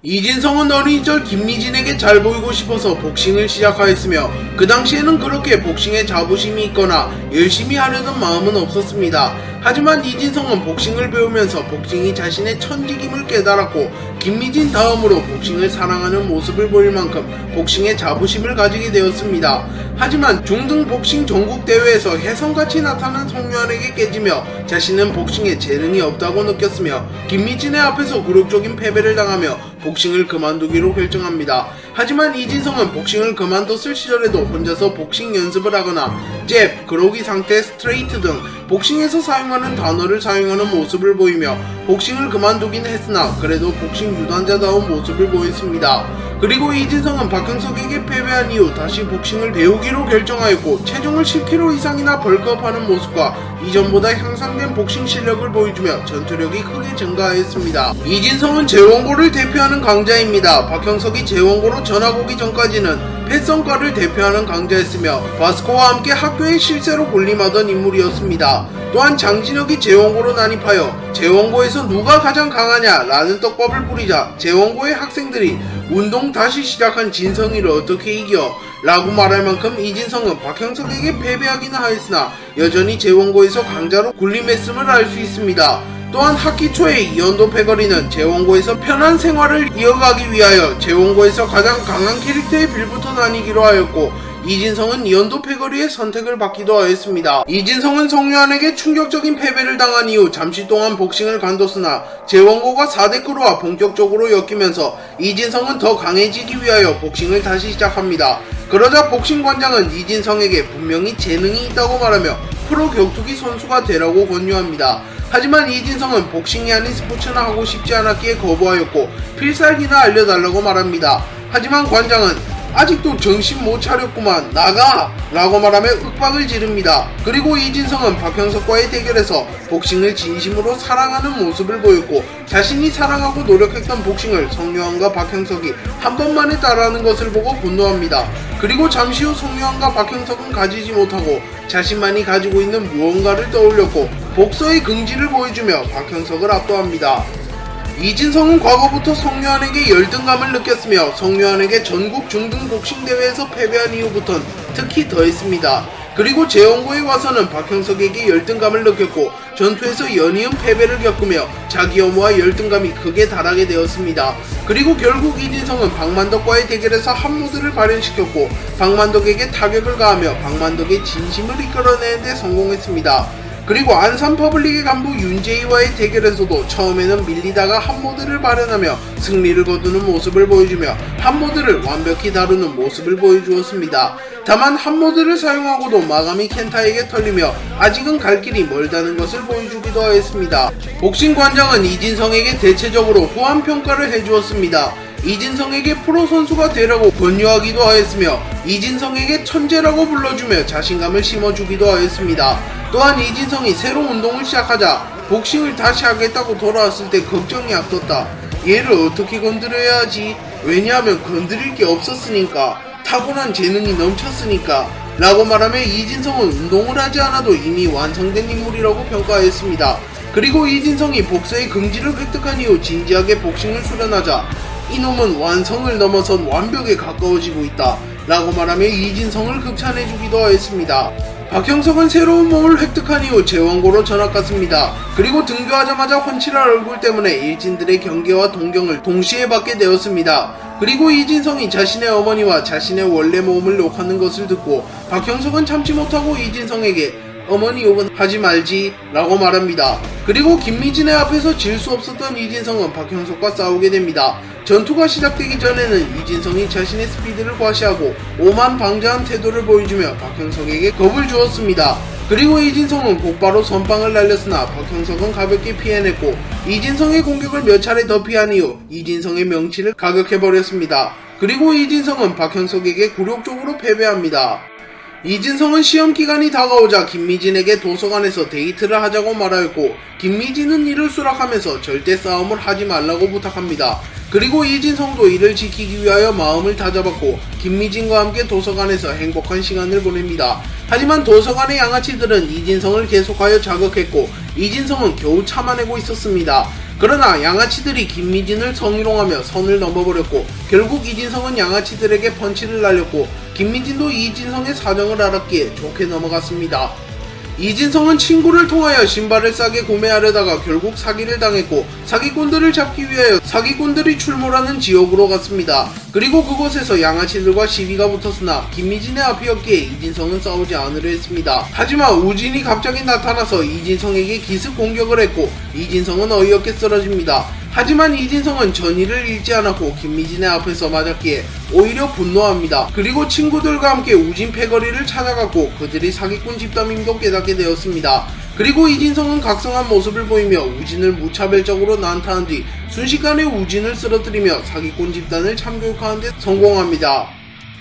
이진성은 어린 시절 김미진에게 잘 보이고 싶어서 복싱을 시작하였으며 그 당시에는 그렇게 복싱에 자부심이 있거나 열심히 하려던 마음은 없었습니다. 하지만 이진성은 복싱을 배우면서 복싱이 자신의 천직임을 깨달았고 김미진 다음으로 복싱을 사랑하는 모습을 보일 만큼 복싱에 자부심을 가지게 되었습니다. 하지만 중등 복싱 전국대회에서 혜성같이 나타난 송유한에게 깨지며 자신은 복싱에 재능이 없다고 느꼈으며 김미진의 앞에서 굴욕적인 패배를 당하며 복싱을 그만두기로 결정합니다. 하지만 이진성은 복싱을 그만뒀을 시절에도 혼자서 복싱 연습을 하거나 잽, 그로기 상태, 스트레이트 등 복싱에서 사용하는 단어를 사용하는 모습을 보이며 복싱을 그만두긴 했으나 그래도 복싱 유단자다운 모습을 보였습니다. 그리고 이진성은 박형석에게 패배한 이후 다시 복싱을 배우기로 결정하였고 체중을 10kg 이상이나 벌크업하는 모습과 이전보다 향상된 복싱 실력을 보여주며 전투력이 크게 증가하였습니다. 이진성은 재원고를 대표하는 강자입니다. 박형석이 재원고로 전학 오기 전까지는 패성과를 대표하는 강자였으며 바스코와 함께 학교의 실세로 군림하던 인물이었습니다. 또한 장진혁이 재원고로 난입하여 재원고에서 누가 가장 강하냐 라는 떡밥을 뿌리자 재원고의 학생들이 운동 다시 시작한 진성이를 어떻게 이겨? 라고 말할 만큼 이진성은 박형석에게 패배하기는 하였으나 여전히 재원고에서 강자로 군림했음을 알 수 있습니다. 또한 학기 초에 이현도 패거리는 재원고에서 편한 생활을 이어가기 위하여 재원고에서 가장 강한 캐릭터의 빌부터 나뉘기로 하였고 이진성은 이현도 패거리의 선택을 받기도 하였습니다. 이진성은 송유한에게 충격적인 패배를 당한 이후 잠시 동안 복싱을 관뒀으나 재원고가 4대9와 본격적으로 엮이면서 이진성은 더 강해지기 위하여 복싱을 다시 시작합니다. 그러자 복싱관장은 이진성에게 분명히 재능이 있다고 말하며 프로 격투기 선수가 되라고 권유합니다. 하지만 이진성은 복싱이 아닌 스포츠나 하고 싶지 않았기에 거부하였고 필살기나 알려달라고 말합니다. 하지만 관장은 아직도 정신 못 차렸구만 나가! 라고 말하며 윽박을 지릅니다. 그리고 이진성은 박형석과의 대결에서 복싱을 진심으로 사랑하는 모습을 보였고 자신이 사랑하고 노력했던 복싱을 송유한과 박형석이 한 번만에 따라하는 것을 보고 분노합니다. 그리고 잠시 후 송유한과 박형석은 가지지 못하고 자신만이 가지고 있는 무언가를 떠올렸고 복서의 긍지를 보여주며 박형석을 압도합니다. 이진성은 과거부터 송유한에게 열등감을 느꼈으며 송유한에게 전국 중등 복싱 대회에서 패배한 이후부턴 특히 더했습니다. 그리고 재원고에 와서는 박형석에게 열등감을 느꼈고 전투에서 연이은 패배를 겪으며 자기 엄호와 열등감이 극에 달하게 되었습니다. 그리고 결국 이진성은 박만덕과의 대결에서 한모드를 발현시켰고 박만덕에게 타격을 가하며 박만덕의 진심을 이끌어내는 데 성공했습니다. 그리고 안산 퍼블릭의 간부 윤재희와의 대결에서도 처음에는 밀리다가 한모드를 발현하며 승리를 거두는 모습을 보여주며 한모드를 완벽히 다루는 모습을 보여주었습니다. 다만 한모드를 사용하고도 마감이 켄타에게 털리며 아직은 갈 길이 멀다는 것을 보여주기도 하였습니다. 복싱관장은 이진성에게 대체적으로 후한평가를 해주었습니다. 이진성에게 프로 선수가 되라고 권유하기도 하였으며 이진성에게 천재라고 불러주며 자신감을 심어주기도 하였습니다. 또한 이진성이 새로 운동을 시작하자 복싱을 다시 하겠다고 돌아왔을 때 걱정이 앞섰다. 얘를 어떻게 건드려야 하지? 왜냐하면 건드릴 게 없었으니까, 타고난 재능이 넘쳤으니까 라고 말하며 이진성은 운동을 하지 않아도 이미 완성된 인물이라고 평가했습니다. 그리고 이진성이 복서의 긍지를 획득한 이후 진지하게 복싱을 수련하자 이놈은 완성을 넘어선 완벽에 가까워지고 있다 라고 말하며 이진성을 극찬해주기도 하였습니다. 박형석은 새로운 몸을 획득한 이후 재원고로 전학 갔습니다. 그리고 등교하자마자 훤칠한 얼굴 때문에 일진들의 경계와 동경을 동시에 받게 되었습니다. 그리고 이진성이 자신의 어머니와 자신의 원래 몸을 욕하는 것을 듣고 박형석은 참지 못하고 이진성에게 어머니 욕은 하지 말지 라고 말합니다. 그리고 김미진의 앞에서 질 수 없었던 이진성은 박형석과 싸우게 됩니다. 전투가 시작되기 전에는 이진성이 자신의 스피드를 과시하고 오만방자한 태도를 보여주며 박형석에게 겁을 주었습니다. 그리고 이진성은 곧바로 선빵을 날렸으나 박형석은 가볍게 피해냈고 이진성의 공격을 몇 차례 더 피한 이후 이진성의 명치를 가격해버렸습니다. 그리고 이진성은 박형석에게 굴욕적으로 패배합니다. 이진성은 시험기간이 다가오자 김미진에게 도서관에서 데이트를 하자고 말하였고 김미진은 이를 수락하면서 절대 싸움을 하지 말라고 부탁합니다. 그리고 이진성도 이를 지키기 위하여 마음을 다잡았고 김미진과 함께 도서관에서 행복한 시간을 보냅니다. 하지만 도서관의 양아치들은 이진성을 계속하여 자극했고 이진성은 겨우 참아내고 있었습니다. 그러나 양아치들이 김미진을 성희롱하며 선을 넘어버렸고 결국 이진성은 양아치들에게 펀치를 날렸고 김미진도 이진성의 사정을 알았기에 좋게 넘어갔습니다. 이진성은 친구를 통하여 신발을 싸게 구매하려다가 결국 사기를 당했고 사기꾼들을 잡기 위하여 사기꾼들이 출몰하는 지역으로 갔습니다. 그리고 그곳에서 양아치들과 시비가 붙었으나 김미진의 앞이었기에 이진성은 싸우지 않으려 했습니다. 하지만 우진이 갑자기 나타나서 이진성에게 기습 공격을 했고 이진성은 어이없게 쓰러집니다. 하지만 이진성은 전의를 잃지 않았고 김미진의 앞에서 맞았기에 오히려 분노합니다. 그리고 친구들과 함께 우진 패거리를 찾아갔고 그들이 사기꾼 집단임도 깨닫게 되었습니다. 그리고 이진성은 각성한 모습을 보이며 우진을 무차별적으로 난타한 뒤 순식간에 우진을 쓰러뜨리며 사기꾼 집단을 참교육하는 데 성공합니다.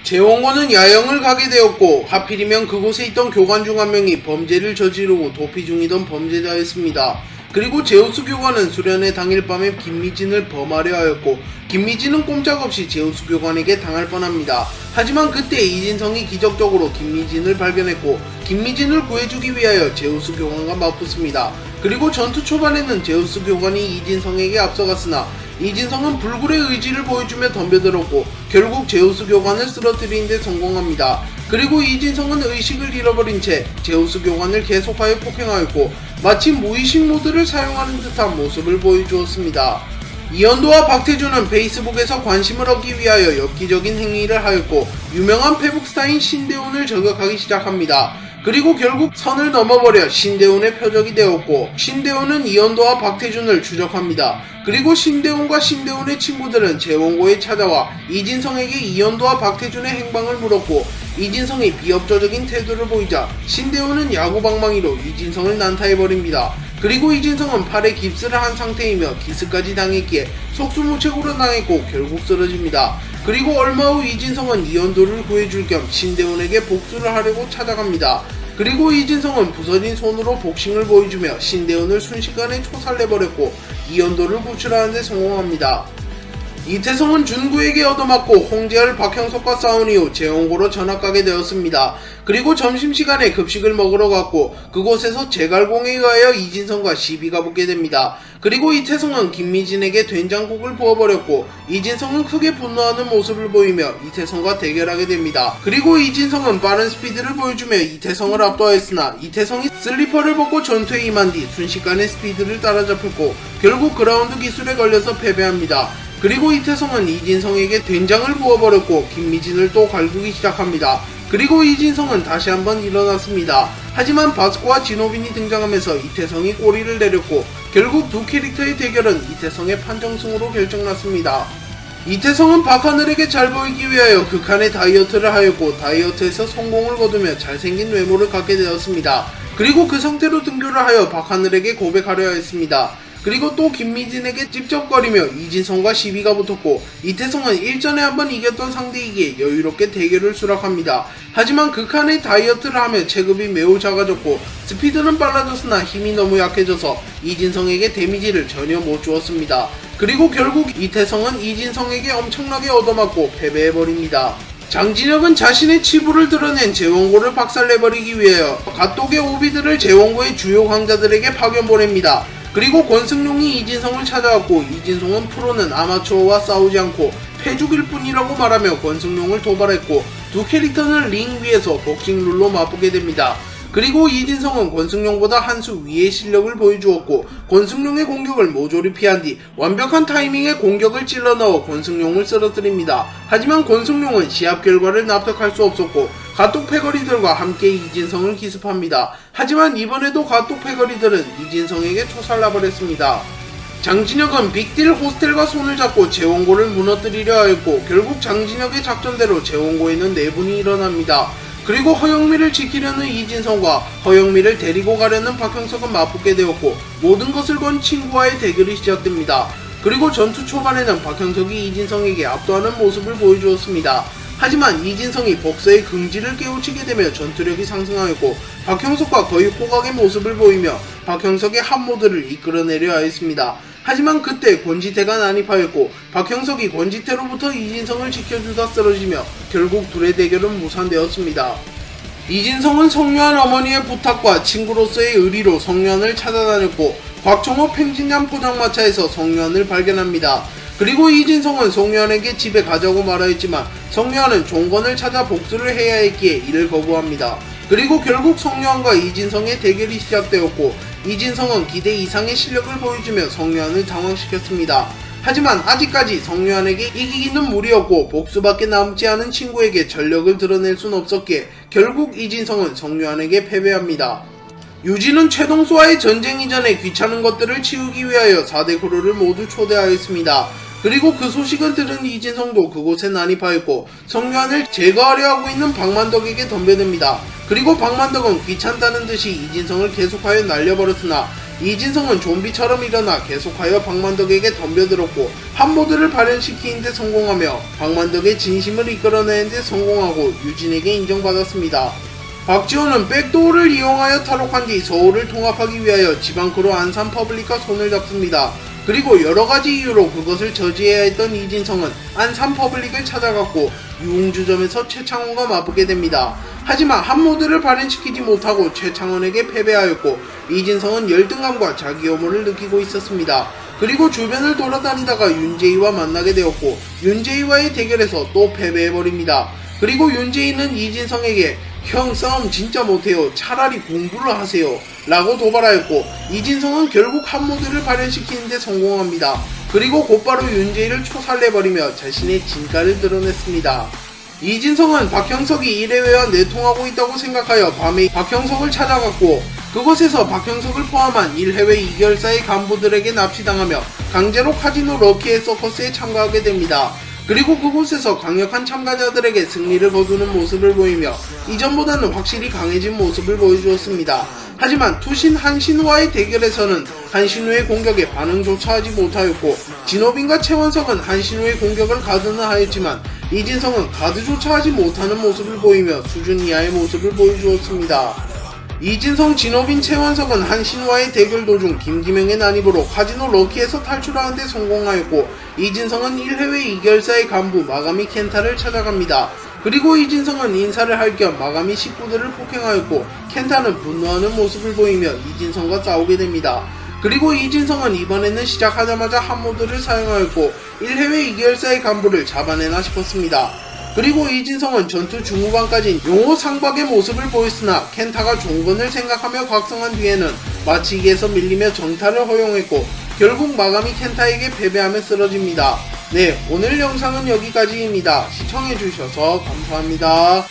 재원고는 야영을 가게 되었고 하필이면 그곳에 있던 교관 중 한 명이 범죄를 저지르고 도피 중이던 범죄자였습니다. 그리고 제우스 교관은 수련회 당일 밤에 김미진을 범하려 하였고 김미진은 꼼짝없이 제우스 교관에게 당할 뻔합니다. 하지만 그때 이진성이 기적적으로 김미진을 발견했고 김미진을 구해주기 위하여 제우스 교관과 맞붙습니다. 그리고 전투 초반에는 제우스 교관이 이진성에게 앞서갔으나 이진성은 불굴의 의지를 보여주며 덤벼들었고 결국 제우스 교관을 쓰러뜨리는 데 성공합니다. 그리고 이진성은 의식을 잃어버린 채 제우스 교관을 계속하여 폭행하였고 마치 무의식 모드를 사용하는 듯한 모습을 보여주었습니다. 이현도와 박태준은 페이스북에서 관심을 얻기 위하여 엽기적인 행위를 하였고 유명한 페북 스타인 신대훈을 저격하기 시작합니다. 그리고 결국 선을 넘어버려 신대훈의 표적이 되었고 신대훈은 이현도와 박태준을 추적합니다. 그리고 신대훈과 신대훈의 친구들은 재원고에 찾아와 이진성에게 이현도와 박태준의 행방을 물었고 이진성이 비협조적인 태도를 보이자 신대훈은 야구방망이로 이진성을 난타해버립니다. 그리고 이진성은 팔에 깁스를 한 상태이며 기스까지 당했기에 속수무책으로 당했고 결국 쓰러집니다. 그리고 얼마 후 이진성은 이현도를 구해줄 겸 신대훈에게 복수를 하려고 찾아갑니다. 그리고 이진성은 부서진 손으로 복싱을 보여주며 신대훈을 순식간에 초살내버렸고 이현도를 구출하는 데 성공합니다. 이태성은 준구에게 얻어맞고 홍재열 박형석과 싸운 이후 재원고로 전학 가게 되었습니다. 그리고 점심시간에 급식을 먹으러 갔고 그곳에서 제갈공에 의하여 이진성과 시비가 붙게 됩니다. 그리고 이태성은 김미진에게 된장국을 부어버렸고 이진성은 크게 분노하는 모습을 보이며 이태성과 대결하게 됩니다. 그리고 이진성은 빠른 스피드를 보여주며 이태성을 압도하였으나 이태성이 슬리퍼를 벗고 전투에 임한 뒤 순식간에 스피드를 따라잡혔고 결국 그라운드 기술에 걸려서 패배합니다. 그리고 이태성은 이진성에게 된장을 부어버렸고 김미진을 또 갈구기 시작합니다. 그리고 이진성은 다시 한번 일어났습니다. 하지만 바스코와 진호빈이 등장하면서 이태성이 꼬리를 내렸고 결국 두 캐릭터의 대결은 이태성의 판정승으로 결정났습니다. 이태성은 박하늘에게 잘 보이기 위하여 극한의 다이어트를 하였고 다이어트에서 성공을 거두며 잘생긴 외모를 갖게 되었습니다. 그리고 그 상태로 등교를 하여 박하늘에게 고백하려 했습니다. 그리고 또 김미진에게 찝쩍거리며 이진성과 시비가 붙었고 이태성은 일전에 한번 이겼던 상대이기에 여유롭게 대결을 수락합니다. 하지만 극한의 다이어트를 하며 체급이 매우 작아졌고 스피드는 빨라졌으나 힘이 너무 약해져서 이진성에게 데미지를 전혀 못 주었습니다. 그리고 결국 이태성은 이진성에게 엄청나게 얻어맞고 패배해버립니다. 장진혁은 자신의 치부를 드러낸 재원고를 박살내버리기 위하여 갓독의 오비들을 재원고의 주요 강자들에게 파견 보냅니다. 그리고 권승용이 이진성을 찾아왔고 이진성은 프로는 아마추어와 싸우지 않고 패죽일 뿐이라고 말하며 권승용을 도발했고 두 캐릭터는 링 위에서 복싱 룰로 맞붙게 됩니다. 그리고 이진성은 권승용보다 한 수 위의 실력을 보여주었고 권승용의 공격을 모조리 피한 뒤 완벽한 타이밍에 공격을 찔러 넣어 권승용을 쓰러뜨립니다. 하지만 권승용은 시합 결과를 납득할 수 없었고 갓독 패거리들과 함께 이진성을 기습합니다. 하지만 이번에도 갓독 패거리들은 이진성에게 초살나버렸습니다. 장진혁은 빅딜 호스텔과 손을 잡고 재원고를 무너뜨리려 하였고 결국 장진혁의 작전대로 재원고에는 내분이 일어납니다. 그리고 허영미를 지키려는 이진성과 허영미를 데리고 가려는 박형석은 맞붙게 되었고 모든 것을 건 친구와의 대결이 시작됩니다. 그리고 전투 초반에는 박형석이 이진성에게 압도하는 모습을 보여주었습니다. 하지만 이진성이 복서의 긍지를 깨우치게 되며 전투력이 상승하였고 박형석과 거의 호각의 모습을 보이며 박형석의 한모드를 이끌어내려 하였습니다. 하지만 그때 권지태가 난입하였고 박형석이 권지태로부터 이진성을 지켜주다 쓰러지며 결국 둘의 대결은 무산되었습니다. 이진성은 성유한 어머니의 부탁과 친구로서의 의리로 성유한을 찾아다녔고 곽청호 팽진양 포장마차에서 성유한을 발견합니다. 그리고 이진성은 성유한에게 집에 가자고 말하였지만 성유한은 종건을 찾아 복수를 해야 했기에 이를 거부합니다. 그리고 결국 성유한과 이진성의 대결이 시작되었고 이진성은 기대 이상의 실력을 보여주며 성유한을 당황시켰습니다. 하지만 아직까지 성유한에게 이기기는 무리였고 복수밖에 남지 않은 친구에게 전력을 드러낼 순 없었기에 결국 이진성은 성유한에게 패배합니다. 유진은 최동수와의 전쟁 이전에 귀찮은 것들을 치우기 위하여 4대 크루를 모두 초대하였습니다. 그리고 그 소식을 들은 이진성도 그곳에 난입하였고 성유한을 제거하려 하고 있는 박만덕에게 덤벼듭니다. 그리고 박만덕은 귀찮다는 듯이 이진성을 계속하여 날려버렸으나 이진성은 좀비처럼 일어나 계속하여 박만덕에게 덤벼들었고 한모드를 발현시키는 데 성공하며 박만덕의 진심을 이끌어내는 데 성공하고 유진에게 인정받았습니다. 박지호는 백도어를 이용하여 탈옥한 뒤 서울을 통합하기 위하여 지방크루 안산퍼블릭과 손을 잡습니다. 그리고 여러가지 이유로 그것을 저지해야 했던 이진성은 안산퍼블릭을 찾아갔고 유흥주점에서 최창원과 맞붙게 됩니다. 하지만 한모드를 발현시키지 못하고 최창원에게 패배하였고 이진성은 열등감과 자기 혐오를 느끼고 있었습니다. 그리고 주변을 돌아다니다가 윤재희와 만나게 되었고 윤재희와의 대결에서 또 패배해버립니다. 그리고 윤재희는 이진성에게 형 싸움 진짜 못해요. 차라리 공부를 하세요. 라고 도발하였고 이진성은 결국 한모드를 발현시키는 데 성공합니다. 그리고 곧바로 윤재희를 초살내버리며 자신의 진가를 드러냈습니다. 이진성은 박형석이 1회회와 내통하고 있다고 생각하여 밤에 박형석을 찾아갔고 그곳에서 박형석을 포함한 1회회 2결사의 간부들에게 납치당하며 강제로 카지노 럭키의 서커스에 참가하게 됩니다. 그리고 그곳에서 강력한 참가자들에게 승리를 거두는 모습을 보이며 이전보다는 확실히 강해진 모습을 보여주었습니다. 하지만 투신 한신우와의 대결에서는 한신우의 공격에 반응조차 하지 못하였고 진호빈과 최원석은 한신우의 공격을 가드는 하였지만 이진성은 가드조차 하지 못하는 모습을 보이며 수준 이하의 모습을 보여주었습니다. 이진성, 진호빈, 최원석은 한신우와의 대결 도중 김기명의 난입으로 카지노 럭키에서 탈출하는 데 성공하였고 이진성은 1회회 2결사의 간부 마가미 켄타를 찾아갑니다. 그리고 이진성은 인사를 할 겸 마가미 식구들을 폭행하였고 켄타는 분노하는 모습을 보이며 이진성과 싸우게 됩니다. 그리고 이진성은 이번에는 시작하자마자 한모드를 사용하였고 1회회 2결사의 간부를 잡아내나 싶었습니다. 그리고 이진성은 전투 중후반까지 용호 상박의 모습을 보였으나 켄타가 종건을 생각하며 각성한 뒤에는 마치기에서 밀리며 정타를 허용했고 결국 마가미 켄타에게 패배하며 쓰러집니다. 네, 오늘 영상은 여기까지입니다. 시청해주셔서 감사합니다.